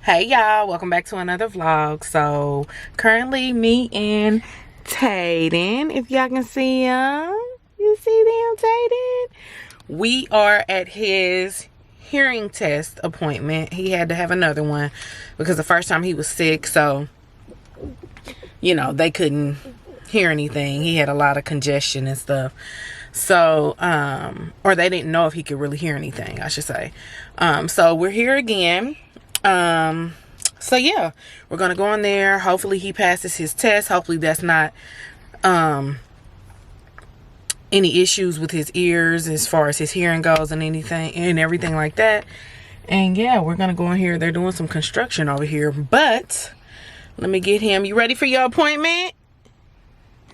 Hey y'all, welcome back to another vlog. So currently me and Tayden, if y'all can see him, you see them, Tayden? We are at his hearing test appointment. He had to have another one because the first time he was sick, so you know, they couldn't hear anything. He had a lot of congestion and stuff. So or they didn't know if he could really hear anything, I should say. So we're here again. So yeah, we're gonna go in there. Hopefully he passes his test. Hopefully that's not any issues with his ears as far as his hearing goes and anything and everything like that. And yeah, we're gonna go in here. They're doing some construction over here, but let me get him. You ready for your appointment?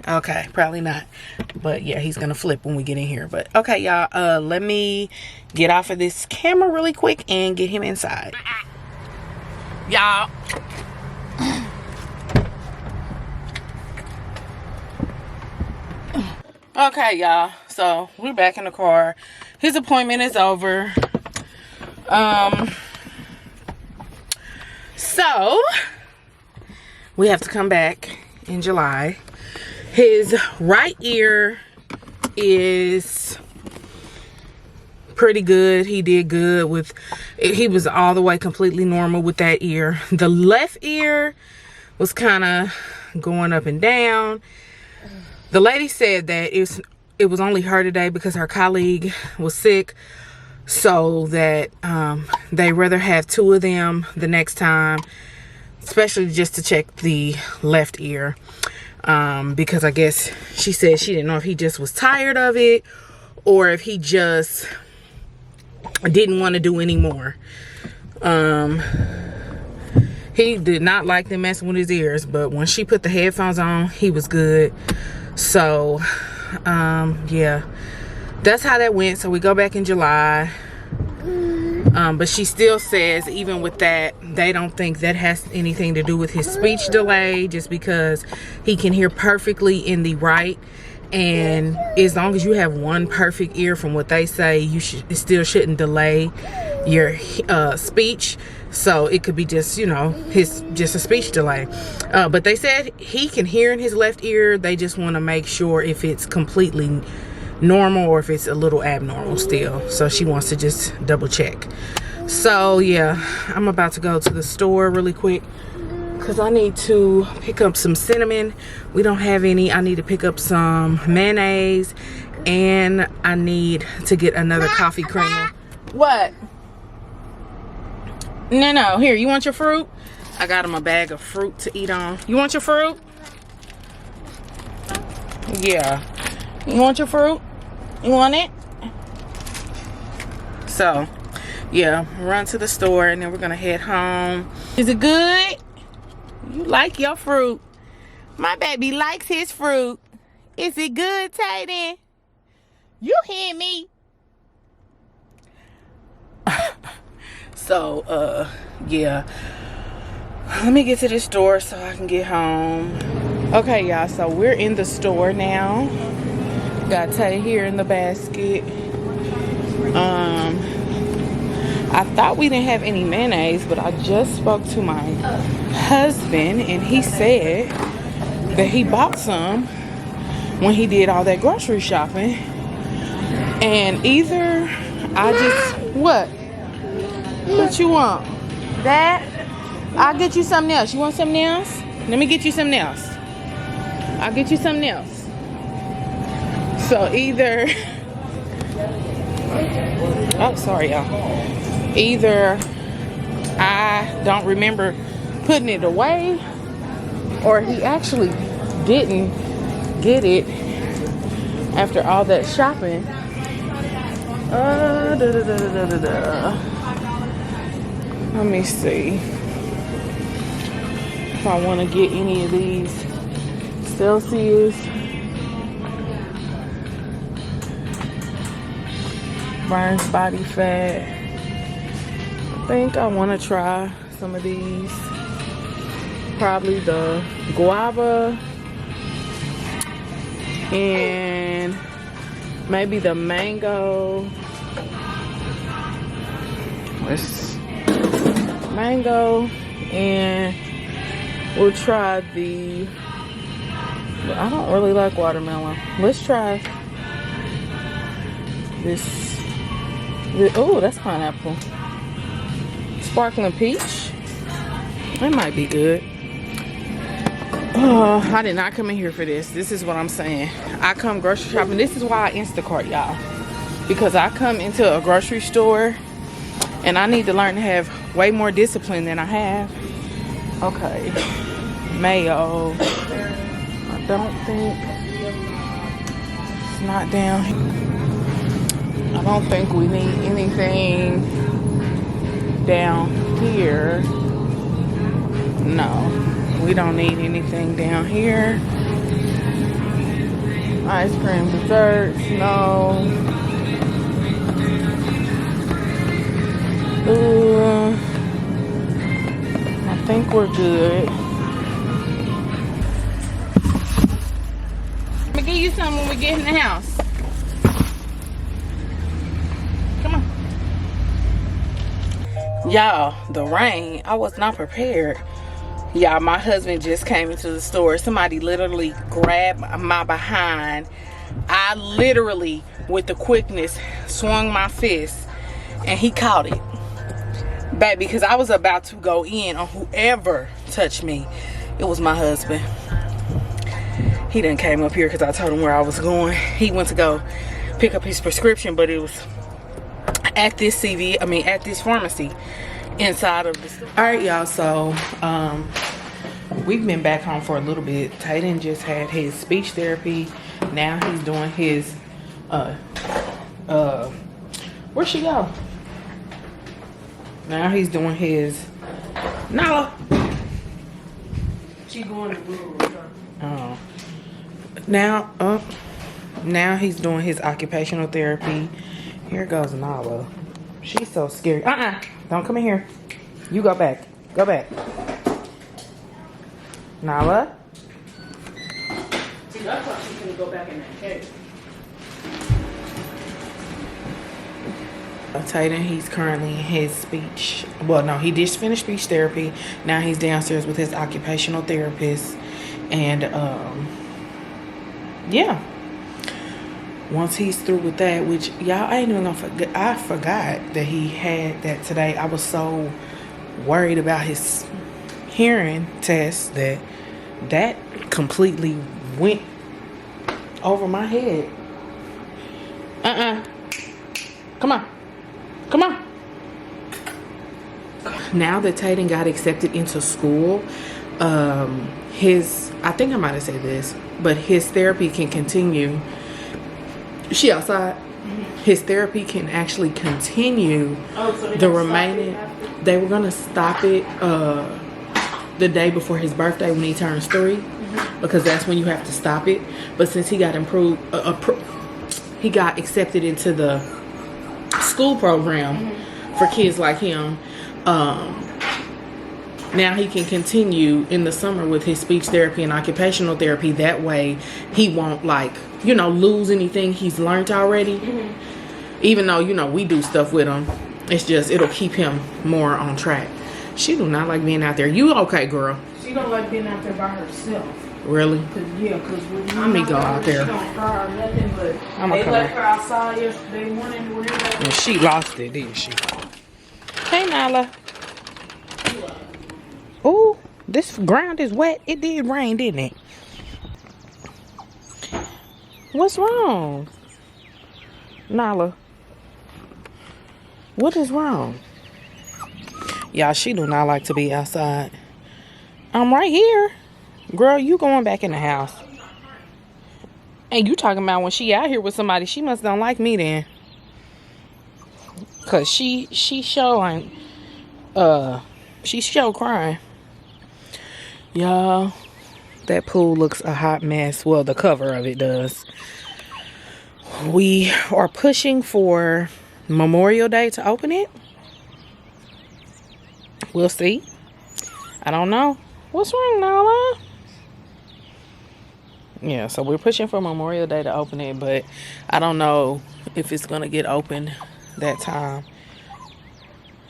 Okay, probably not, but yeah, he's gonna flip when we get in here. But okay, y'all, let me get off of this camera really quick and get him inside. Y'all, okay, y'all, so we're back in the car. His appointment is over. So we have to come back in July. His right ear is pretty good. He did good with it. He was all the way completely normal with that ear. The left ear was kind of going up and down. The lady said that it was only her today because her colleague was sick, so that they rather have two of them the next time, especially just to check the left ear. Because I guess she said she didn't know if he just was tired of it or if he just didn't want to do any more. He did not like them messing with his ears, but when she put the headphones on, he was good. So yeah, that's how that went. So we go back in July. But she still says even with that, they don't think that has anything to do with his speech delay, just because he can hear perfectly in the right. And as long as you have one perfect ear, from what they say, it still shouldn't delay your speech. So it could be just, you know, just a speech delay. But they said he can hear in his left ear. They just want to make sure if it's completely normal or if it's a little abnormal still. So she wants to just double check. So yeah, I'm about to go to the store really quick because I need to pick up some cinnamon. We don't have any. I need to pick up some mayonnaise, and I need to get another coffee creamer. What? No, here, you want your fruit? I got him a bag of fruit to eat on. You want your fruit? Yeah. You want your fruit? You want it? So yeah, run to the store and then we're gonna head home. Is it good? You like your fruit. My baby likes his fruit. Is it good, Tayden? You hear me? So yeah, let me get to the store so I can get home. Okay, y'all, so we're in the store now. Got Tay here in the basket. I thought we didn't have any mayonnaise, but I just spoke to my husband and he said that he bought some when he did all that grocery shopping. And either I just, what you want? That? I'll get you something else. You want something else? Let me get you something else. I'll get you something else. So either, oh, sorry, y'all. Either I don't remember putting it away, or he actually didn't get it after all that shopping. Let me see if I want to get any of these Celsius burns body fat. I think I want to try some of these. Probably the guava and maybe the mango. mango, and we'll try the, I don't really like watermelon. Let's try this. Oh, that's pineapple. Sparkling peach. That might be good. Oh, I did not come in here for this. This is what I'm saying. I come grocery shopping. This is why I Instacart, y'all. Because I come into a grocery store and I need to learn to have way more discipline than I have. Okay. Mayo. I don't think it's not down here. I don't think we need anything down here. No. We don't need anything down here. Ice cream, desserts, no. I think we're good. I'm gonna give you something when we get in the house. Come on. Y'all, the rain, I was not prepared. Y'all, my husband just came into the store. Somebody literally grabbed my behind. I literally, with the quickness, swung my fist and he caught it. Baby, because I was about to go in on whoever touched me. It was my husband. He done came up here because I told him where I was going. He went to go pick up his prescription, but it was at this at this pharmacy inside of the store. All right, y'all, so we've been back home for a little bit. Tayden just had his speech therapy. Now he's doing his where'd she go? Now he's doing his Nala. She going to Blue. Oh. Now he's doing his occupational therapy. Here goes Nala. She's so scary. Don't come in here. You go back. Go back. Nala. See, I thought she was going to go back in that cave. Tayden, he's currently in his speech. Well, no, he just finished speech therapy. Now he's downstairs with his occupational therapist. And, yeah. Once he's through with that, which, y'all, I ain't even gonna forget. I forgot that he had that today. I was so worried about his hearing test that completely went over my head. Come on. Come on. Now that Tayden got accepted into school, I think I might have said this, but his therapy can continue. She outside. His therapy can actually continue the remaining. They were gonna stop it the day before his birthday when he turns 3, because that's when you have to stop it. But since he got he got accepted into the school program for kids like him, now he can continue in the summer with his speech therapy and occupational therapy. That way he won't, like, lose anything he's learned already. Even though, we do stuff with him. It's just, it'll keep him more on track. She do not like being out there. You okay, girl? She don't like being out there by herself. Really? Because let me go out there. She don't cry or nothing, but they left her outside yesterday morning. And she lost it, didn't she? Hey, Nala. Oh, this ground is wet. It did rain, didn't it? What's wrong? Nala. What is wrong? Y'all, she do not like to be outside. I'm right here. Girl, you going back in the house. And you talking about when she out here with somebody, she must don't like me then. Cause she showing, she show crying. Y'all, that pool looks a hot mess. Well, the cover of it does. We are pushing for Memorial Day to open it. We'll see. I don't know. What's wrong, Nala? Yeah, so we're pushing for Memorial Day to open it, but I don't know if it's going to get open that time.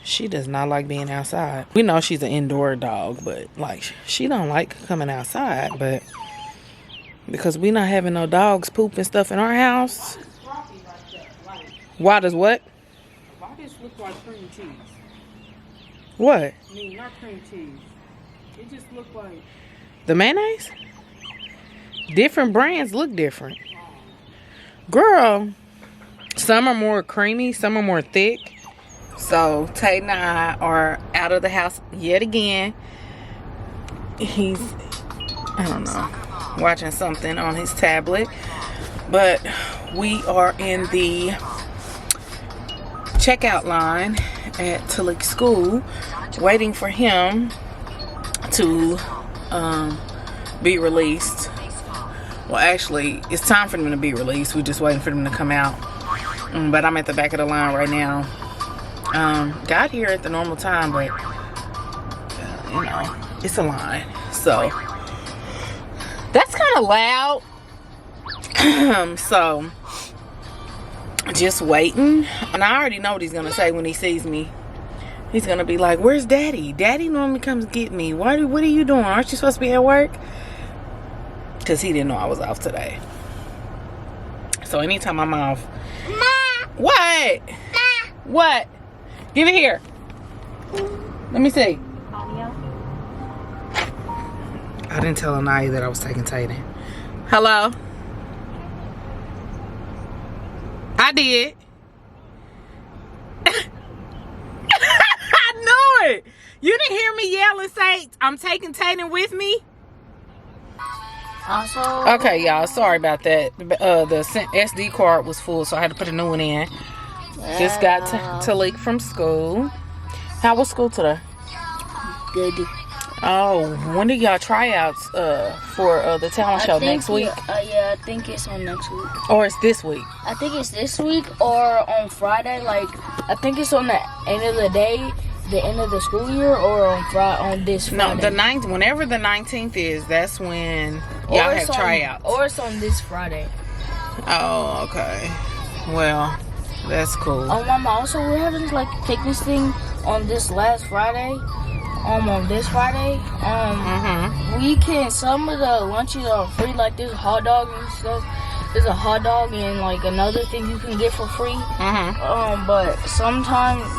She does not like being outside. We know she's an indoor dog, but like she don't like coming outside. But because we not having no dogs poop and stuff in our house. Why does what? Why does it look like cream cheese? What? I mean, not cream cheese. It just looked like... The mayonnaise? Different brands look different. Girl, some are more creamy, some are more thick. So, Tate and I are out of the house yet again. He's, I don't know, watching something on his tablet. But we are in the checkout line at Talik School, waiting for him to be released. Well, actually, it's time for them to be released. We're just waiting for them to come out. But I'm at the back of the line right now. Got here at the normal time, but you know, it's a line. So that's kind of loud. So just waiting, and I already know what he's gonna say when he sees me. He's gonna be like, "Where's Daddy? Daddy normally comes get me. What are you doing? Aren't you supposed to be at work?" Because he didn't know I was off today. So anytime I'm off, what? What? Give it here. Let me see. I didn't tell Anaya that I was taking Tatum. Hello? I did. I knew it. You didn't hear me yell and say, I'm taking Tatum with me? Also, okay, y'all. Sorry about that. The SD card was full, so I had to put a new one in. Just got to Lake from school. How was school today? good. Oh, when do y'all tryouts for the talent show next week? Yeah, I think it's on next week. Or it's this week? I think it's this week or on Friday. Like, I think it's on the end of the day, the end of the school year, or on this Friday. No, the 9th. Whenever the 19th is, that's when y'all have tryouts. Or it's on this Friday. Oh, okay. Well, that's cool. Oh, Mama, also we're having like a picnic thing on this last Friday. On this Friday, we can, some of the lunches are free, like there's hot dog and stuff. There's a hot dog and like another thing you can get for free.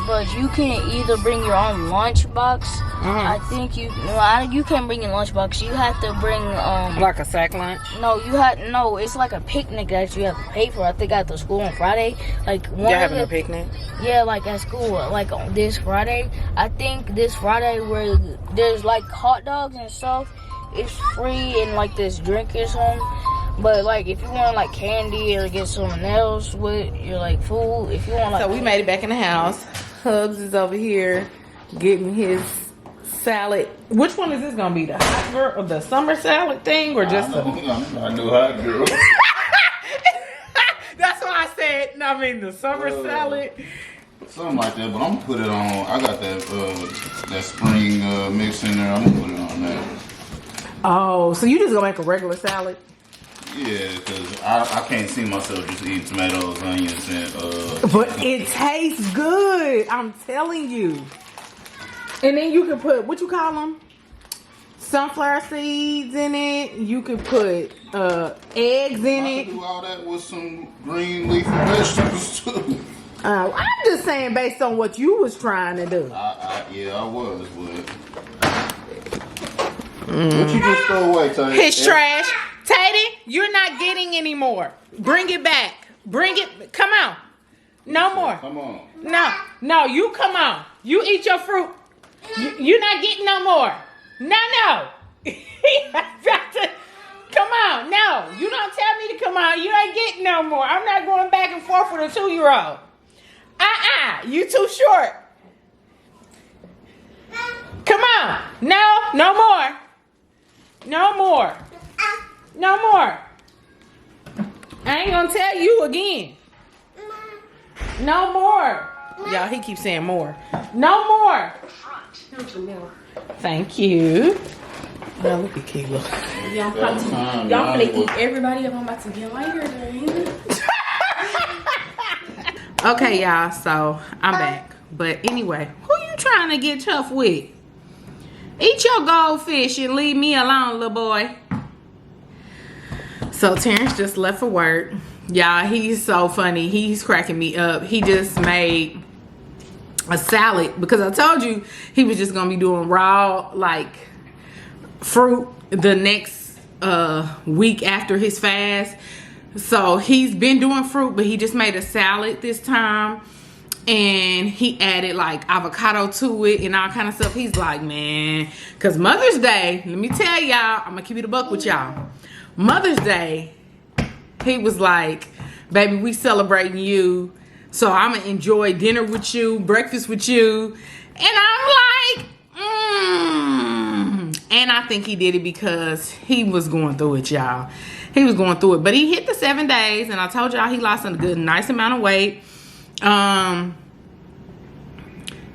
But you can either bring your own lunchbox. I think you can't bring your lunchbox. You have to bring like a sack lunch. No, it's like a picnic that you have to pay for. I think at the school on Friday, like you're having a picnic. Yeah, like at school, like on this Friday. I think this Friday where there's like hot dogs and stuff, it's free and like this drink or something. But like if you want like candy or get something else with your like food, if you want like. So we made it back in the house. Hubs is over here getting his salad. Which one is this gonna be? The hot girl or the summer salad thing, or just I know hot girl. That's what I said. No, I mean the summer salad. Something like that, but I'm gonna put it on. I got that spring mix in there. I'm gonna put it on there. Oh, so you just gonna make a regular salad? Yeah, because I can't see myself just eating tomatoes, onions, and But it tastes good. I'm telling you. And then you can put, what you call them? Sunflower seeds in it. You could put eggs in it. I can do all that with some green leafy vegetables too. I'm just saying based on what you was trying to do. Yeah, I was, but what you just throw away, Tati? His trash. Tati, you're not getting any more. Bring it back. Bring it. Come on. No more. Come on. No, you come on. You eat your fruit. You're not getting no more. No. Come on. No, you don't tell me to come on. You ain't getting no more. I'm not going back and forth with a 2-year-old. You too short. Come on. No more. No more. No more. I ain't gonna tell you again. No more. Y'all, he keeps saying more. No more. Thank you. Now look at Kayla. Y'all gonna eat everybody up. I'm about to get later. Okay, y'all. So I'm back. But anyway, who trying to get tough with? Eat your goldfish and leave me alone, little boy. So Terrence just left for work. Y'all, he's so funny. He's cracking me up. He just made a salad because I told you he was just gonna be doing raw like fruit the next week after his fast. So he's been doing fruit, but he just made a salad this time, and he added like avocado to it and all kind of stuff. He's like, man, because Mother's Day, let me tell y'all, I'm gonna keep it a buck with y'all. Mother's Day, he was like, baby, we celebrating you, so I'm gonna enjoy dinner with you, breakfast with you. And I'm like, And I think he did it because he was going through it, y'all. He was going through it. But he hit the 7 days, and I told y'all he lost a good, nice amount of weight.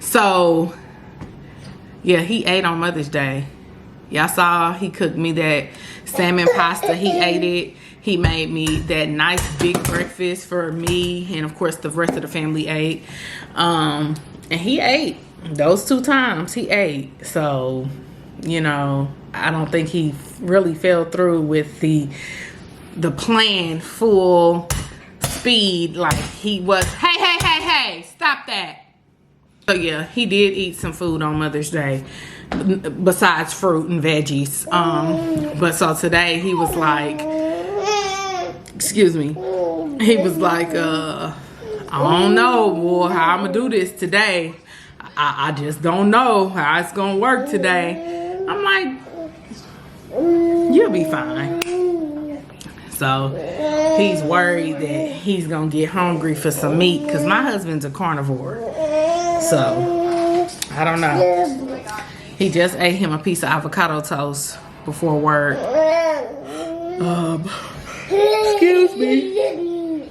So, yeah, he ate on Mother's Day. Y'all saw he cooked me that salmon pasta. He ate it. He made me that nice big breakfast for me, and of course the rest of the family ate. And he ate those 2 times. He ate. So, you know, I don't think he really fell through with the plan full speed like he was. Hey, stop that. So yeah, he did eat some food on Mother's Day besides fruit and veggies. But so today he was like, excuse me, he was like, I don't know, boy, how I'm gonna do this today. I just don't know how it's gonna work today. I'm like, you'll be fine. So he's worried that he's gonna get hungry for some meat because my husband's a carnivore. So I don't know. He just ate him a piece of avocado toast before work. Excuse me.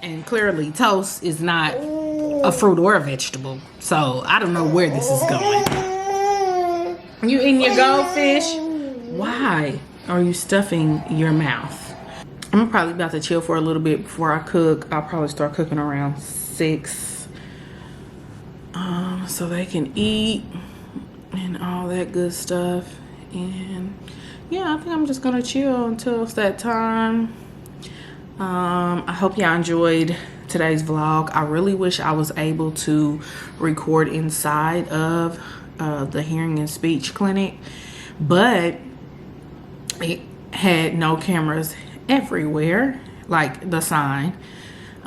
And clearly toast is not a fruit or a vegetable. So I don't know where this is going. You eating your goldfish? Why are you stuffing your mouth? I'm probably about to chill for a little bit before I cook. I'll probably start cooking around 6. So they can eat and all that good stuff. And yeah, I think I'm just gonna chill until it's that time. I hope y'all enjoyed today's vlog. I really wish I was able to record inside of the hearing and speech clinic, but it had no cameras everywhere, like the sign.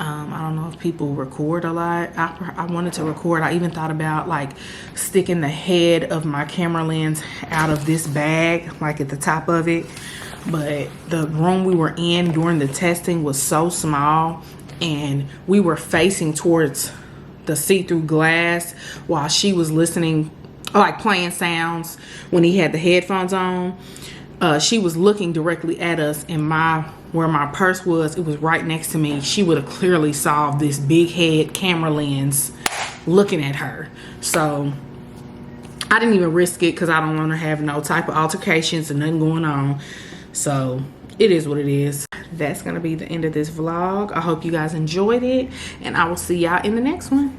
I don't know if people record a lot. I wanted to record. I even thought about like sticking the head of my camera lens out of this bag, like at the top of it. But the room we were in during the testing was so small, and we were facing towards the see-through glass while she was listening, like playing sounds when he had the headphones on. She was looking directly at us, and where my purse was, it was right next to me. She would have clearly saw this big head camera lens looking at her. So I didn't even risk it because I don't want to have no type of altercations and nothing going on. So it is what it is. That's gonna be the end of this vlog. I hope you guys enjoyed it, and I will see y'all in the next one.